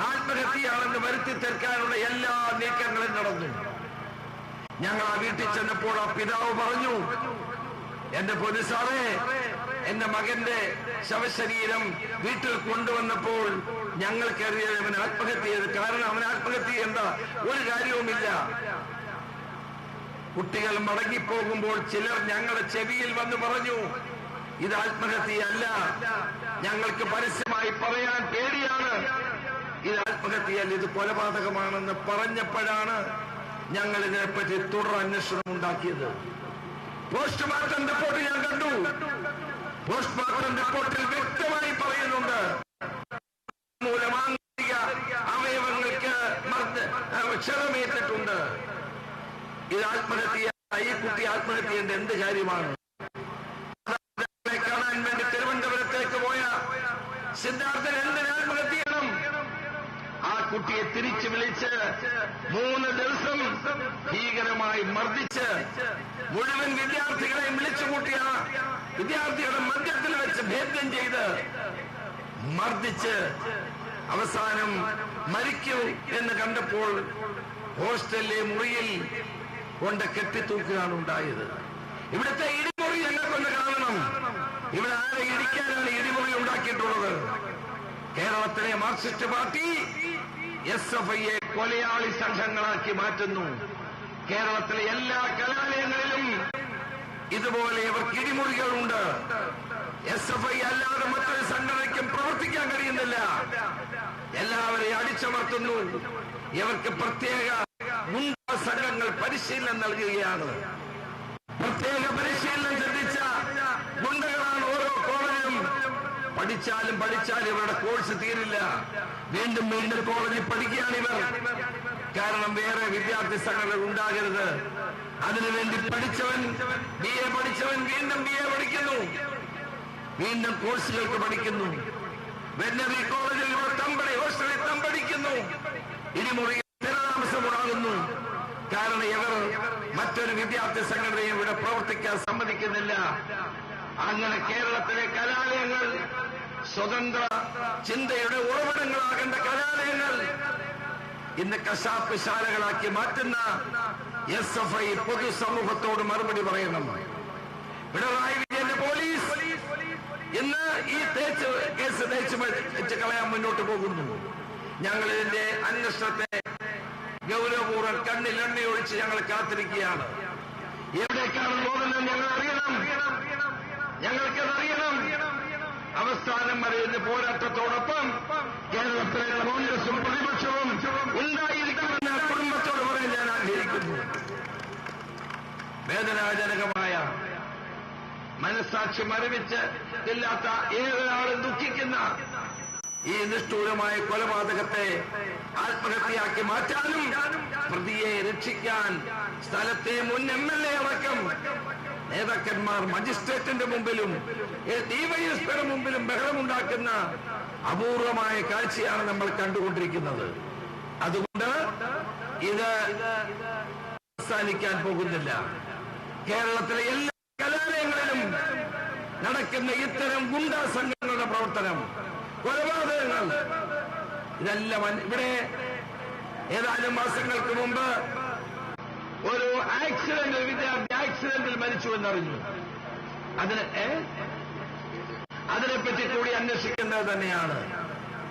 ആത്മഹത്യയാണെന്ന് വരുത്തി തീർക്കാനുള്ള എല്ലാ നീക്കങ്ങളും നടന്നു. ഞങ്ങൾ ആ വീട്ടിൽ ചെന്നപ്പോൾ ആ പിതാവ് പറഞ്ഞു, എന്റെ പോലീസാറെ, എന്റെ മകന്റെ ശവശരീരം വീട്ടിൽ കൊണ്ടുവന്നപ്പോൾ ഞങ്ങൾക്കറിയാം അവൻ ആത്മഹത്യ ചെയ്ത്. കാരണം അവൻ ആത്മഹത്യ ചെയ്യേണ്ട ഒരു കാര്യവുമില്ല. കുട്ടികൾ മടങ്ങിപ്പോകുമ്പോൾ ചിലർ ഞങ്ങളുടെ ചെവിയിൽ വന്ന് പറഞ്ഞു, ഇത് ആത്മഹത്യയല്ല, ഞങ്ങൾക്ക് പരസ്യമായി പറയാൻ പേടിയാണ്, ഇത് ആത്മഹത്യയല്ല, ഇത് കൊലപാതകമാണെന്ന് പറഞ്ഞപ്പോഴാണ് ഞങ്ങൾ ഇതിനെപ്പറ്റി തുടർ അന്വേഷണം ഉണ്ടാക്കിയത്. പോസ്റ്റ്മോർട്ടം റിപ്പോർട്ട് ഞാൻ കണ്ടു. പോസ്റ്റ്മോർട്ടം റിപ്പോർട്ടിൽ വ്യക്തമായി പറയുന്നുണ്ട്, മൂലം ആന്തരിക അവയവങ്ങൾക്ക് ക്ഷതമേറ്റിട്ടുണ്ട്. ഇത് ആത്മഹത്യ. ഈ കുട്ടി ആത്മഹത്യ ചെയ്യേണ്ട എന്ത് കാര്യമാണ്? കാണാൻ വേണ്ടി തിരുവനന്തപുരത്തേക്ക് പോയ സിദ്ധാർത്ഥൻ എന്തിന് ആത്മഹത്യ ചെയ്യണം? ആ കുട്ടിയെ തിരിച്ചു വിളിച്ച് 3 ദിവസം ഭീകരമായി മർദ്ദിച്ച് മുഴുവൻ വിദ്യാർത്ഥികളെയും വിളിച്ചുകൂട്ടിയ വിദ്യാർത്ഥികളുടെ മധ്യത്തിൽ വെച്ച് ഭേദ്യം ചെയ്ത് മർദ്ദിച്ച് അവസാനം മരിക്കൂ എന്ന് കണ്ടപ്പോൾ ഹോസ്റ്റലിലെ മുറിയിൽ കൊണ്ട് കെട്ടിത്തൂക്കുകയാണ് ഉണ്ടായത്. ഇവിടുത്തെ ഇടിമുറി ഞങ്ങൾക്കൊന്ന് കാണണം. ഇവിടെ ആരെ ഇടിക്കാനാണ് ഇടിമുറി ഉണ്ടാക്കിയിട്ടുള്ളത്? കേരളത്തിലെ മാർക്സിസ്റ്റ് പാർട്ടി SFIയെ കൊലയാളി സംഘങ്ങളാക്കി മാറ്റുന്നു. കേരളത്തിലെ എല്ലാ കലാലയങ്ങളിലും ഇതുപോലെ ഇവർക്ക് ഇടിമുറികളുണ്ട്. SFI അല്ലാതെ മറ്റൊരു സംഘടനയ്ക്കും പ്രവർത്തിക്കാൻ കഴിയുന്നില്ല. എല്ലാവരെയും അടിച്ചമർത്തുന്നു. ഇവർക്ക് പ്രത്യേക ഗുണ്ടാ സംഘങ്ങൾ പരിശീലനം നൽകുകയാണ്. പ്രത്യേക പരിശീലനം ശ്രദ്ധിച്ച ഗുണ്ടകളാണ് ഓരോ കോളേജിലും. പഠിച്ചാലും ഇവരുടെ കോഴ്സ് തീരില്ല. വീണ്ടും കോളേജിൽ പഠിക്കുകയാണ് ഇവർ. കാരണം വേറെ വിദ്യാർത്ഥി സംഘടനകൾ ഉണ്ടാകരുത്. അതിനുവേണ്ടി പഠിച്ചവൻ BA പഠിച്ചവൻ വീണ്ടും BA പഠിക്കുന്നു, വീണ്ടും കോഴ്സുകൾക്ക് പഠിക്കുന്നു. വെറ്ററിനറി കോളേജിൽ ഹോസ്റ്റലിൽ തമ്പടിക്കുന്നു. ഇടിമുറിയിൽ സ്ഥിരതാമസമുണ്ടാകുന്നു. കാരണം ഇവർ മറ്റൊരു വിദ്യാർത്ഥി സംഘടനയും ഇവിടെ പ്രവർത്തിക്കാൻ സമ്മതിക്കുന്നില്ല. അങ്ങനെ കേരളത്തിലെ കലാലയങ്ങൾ സ്വതന്ത്ര ചിന്തയുടെ ഉറവിടങ്ങളാകേണ്ട കലാലയങ്ങൾ ഇന്ന് കശാപ്പ് ശാലകളാക്കി മാറ്റുന്ന SFI പൊതുസമൂഹത്തോട് മറുപടി പറയണം. പിണറായി വിജയന്റെ പോലീസ് ഇന്ന് ഈ കേസ് തേച്ച് കളയാൻ മുന്നോട്ട് പോകുന്നു. ഞങ്ങൾ ഇതിന്റെ അന്വേഷണത്തെ ഗൗരവപൂർവ്വം കണ്ണിൽ എണ്ണയൊഴിച്ച് ഞങ്ങൾ കാത്തിരിക്കുകയാണ്. എവിടേക്കാണ് പോകുന്നത് ഞങ്ങൾ അറിയണം. ഞങ്ങൾക്കതറിയണം. അവസാനം വരെ ഇന്ന് പോരാട്ടത്തോടൊപ്പം കേരളത്തിലെ കോൺഗ്രസും പ്രതിപക്ഷവും ഉണ്ടായിരിക്കുമെന്ന് കുടുംബത്തോട് പറയാൻ ഞാൻ ആഗ്രഹിക്കുന്നു. വേദനാജനകമായ മനസ്സാക്ഷി മരവിച്ച് ഇല്ലാത്ത ഏതൊരാളും ദുഃഖിക്കുന്ന ഈ നിഷ്ഠൂരമായ കൊലപാതകത്തെ ആത്മഹത്യയാക്കി മാറ്റാനും പ്രതിയെ രക്ഷിക്കാൻ സ്ഥലത്തെ മുൻ MLA അടക്കം നേതാക്കന്മാർ മജിസ്ട്രേറ്റിന്റെ മുമ്പിലും ഡിവൈഎസ്പിയുടെ മുമ്പിലും ബഹളമുണ്ടാക്കുന്ന അപൂർവമായ കാഴ്ചയാണ് നമ്മൾ കണ്ടുകൊണ്ടിരിക്കുന്നത്. അതുകൊണ്ട് ഇത് അവസാനിക്കാൻ പോകുന്നില്ല. കേരളത്തിലെ എല്ലാ കലാലയങ്ങളിലും നടക്കുന്ന ഇത്തരം ഗുണ്ടാ സംഘങ്ങളുടെ പ്രവർത്തനം, കൊലപാതകങ്ങൾ, ഇതെല്ലാം ഇവിടെ ഏതാനും മാസങ്ങൾക്ക് മുമ്പ് ഒരു വിദ്യാർത്ഥി ആക്സിഡന്റിൽ മരിച്ചു എന്നറിഞ്ഞു. അതിനെപ്പറ്റി കൂടി അന്വേഷിക്കേണ്ടത് തന്നെയാണ്.